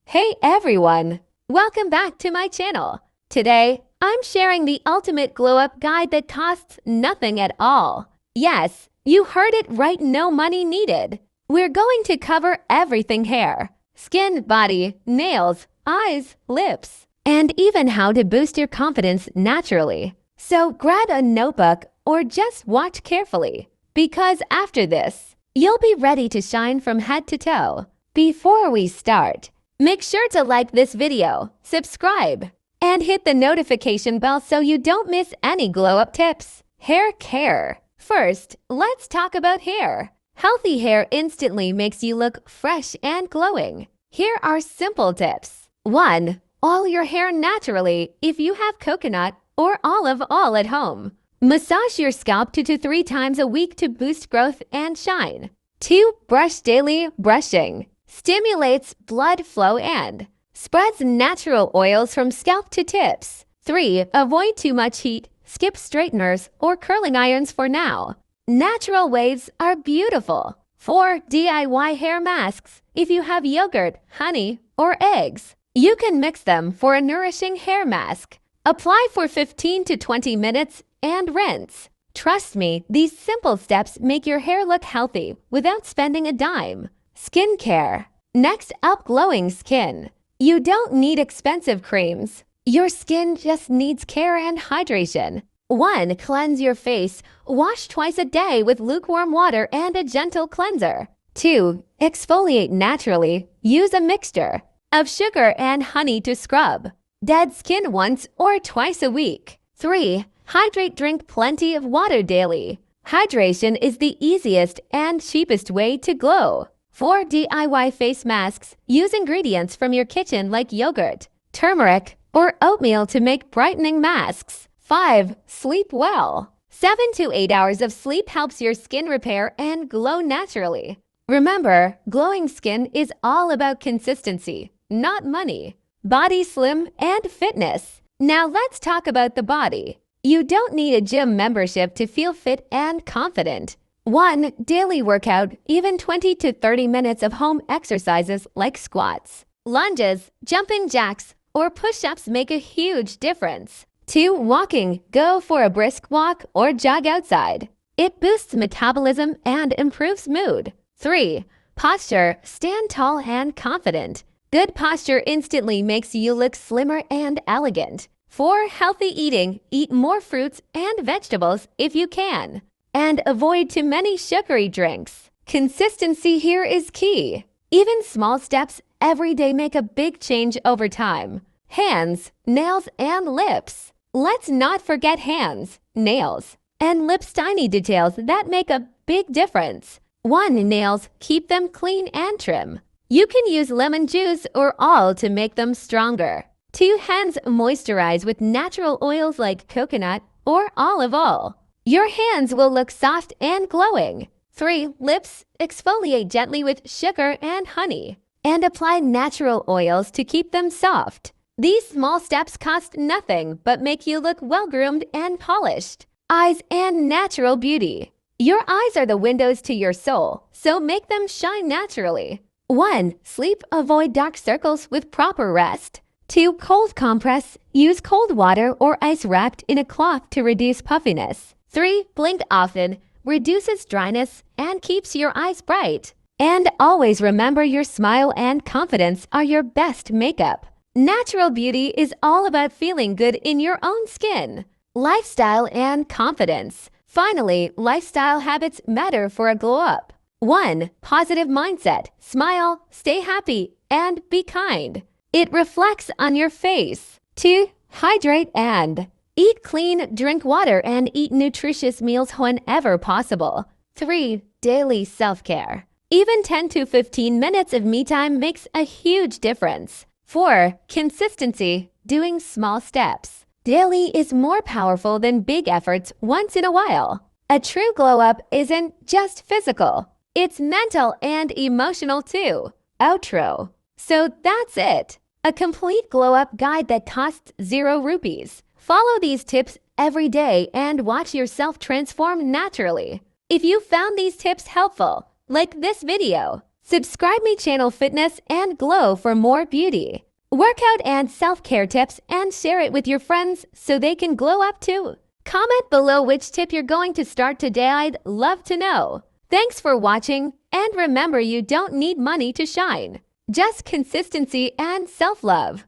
Hey everyone! Welcome back to my channel. Today, I'm sharing the ultimate glow-up guide that costs nothing at all. Yes, you heard it right, no money needed. We're going to cover everything: hair, skin, body, nails, eyes, lips, and even how to boost your confidence naturally. So grab a notebook or just watch carefully, because after this, you'll be ready to shine from head to toe. Before we start, make sure to like this video, subscribe, and hit the notification bell so you don't miss any glow-up tips. Hair care. First, let's talk about hair. Healthy hair instantly makes you look fresh and glowing. Here are simple tips. 1. Oil your hair naturally if you have coconut or olive oil at home. Massage your scalp 2 to 3 times a week to boost growth and shine. 2. Brush daily. Brushing stimulates blood flow and spreads natural oils from scalp to tips. 3. Avoid too much heat. Skip straighteners or curling irons for now. Natural waves are beautiful. 4. DIY hair masks. If you have yogurt, honey, or eggs, you can mix them for a nourishing hair mask. Apply for 15 to 20 minutes and rinse. Trust me, these simple steps make your hair look healthy without spending a dime. Skincare. Next up, glowing skin. You don't need expensive creams. Your skin just needs care and hydration. 1. Cleanse your face. Wash twice a day with lukewarm water and a gentle cleanser. 2. Exfoliate naturally. Use a mixture of sugar and honey to scrub dead skin once or twice a week. 3. Hydrate. Drink plenty of water daily. Hydration is the easiest and cheapest way to glow. 4. DIY face masks. Use ingredients from your kitchen like yogurt, turmeric, or oatmeal to make brightening masks. 5. Sleep well. 7 to 8 hours of sleep helps your skin repair and glow naturally. Remember, glowing skin is all about consistency, not money. Body slim and fitness. Now let's talk about the body. You don't need a gym membership to feel fit and confident. 1. Daily workout. Even 20 to 30 minutes of home exercises like squats, lunges, jumping jacks, or push-ups make a huge difference. 2. Walking. Go for a brisk walk or jog outside. It boosts metabolism and improves mood. 3. Posture. Stand tall and confident. Good posture instantly makes you look slimmer and elegant. 4. Healthy eating. Eat more fruits and vegetables if you can, and avoid too many sugary drinks. Consistency here is key. Even small steps every day make a big change over time. Hands, nails, and lips. Let's not forget hands, nails, and lips. Tiny details that make a big difference. 1. Nails. Keep them clean and trim. You can use lemon juice or oil to make them stronger. 2. Hands. Moisturize with natural oils like coconut or olive oil. Your hands will look soft and glowing. 3. Lips. Exfoliate gently with sugar and honey, and apply natural oils to keep them soft. These small steps cost nothing but make you look well-groomed and polished. Eyes and natural beauty. Your eyes are the windows to your soul, so make them shine naturally. 1. Sleep. Avoid dark circles with proper rest. 2. Cold compress. Use cold water or ice wrapped in a cloth to reduce puffiness. 3. Blink often. Reduces dryness and keeps your eyes bright. And always remember, your smile and confidence are your best makeup. Natural beauty is all about feeling good in your own skin. Lifestyle and confidence. Finally, lifestyle habits matter for a glow up. 1. Positive mindset. Smile, stay happy, and be kind. It reflects on your face. 2. Hydrate and eat clean. Drink water and eat nutritious meals whenever possible. 3. Daily self-care. Even 10 to 15 minutes of me time makes a huge difference. 4. Consistency. Doing small steps daily is more powerful than big efforts once in a while. A true glow-up isn't just physical. It's mental and emotional too. Outro. So that's it. A complete glow-up guide that costs 0 rupees. Follow these tips every day and watch yourself transform naturally. If you found these tips helpful, like this video. Subscribe me channel Fitness and Glow for more beauty, workout and self-care tips, and share it with your friends so they can glow up too. Comment below which tip you're going to start today. I'd love to know. Thanks for watching, and remember, you don't need money to shine, just consistency and self-love.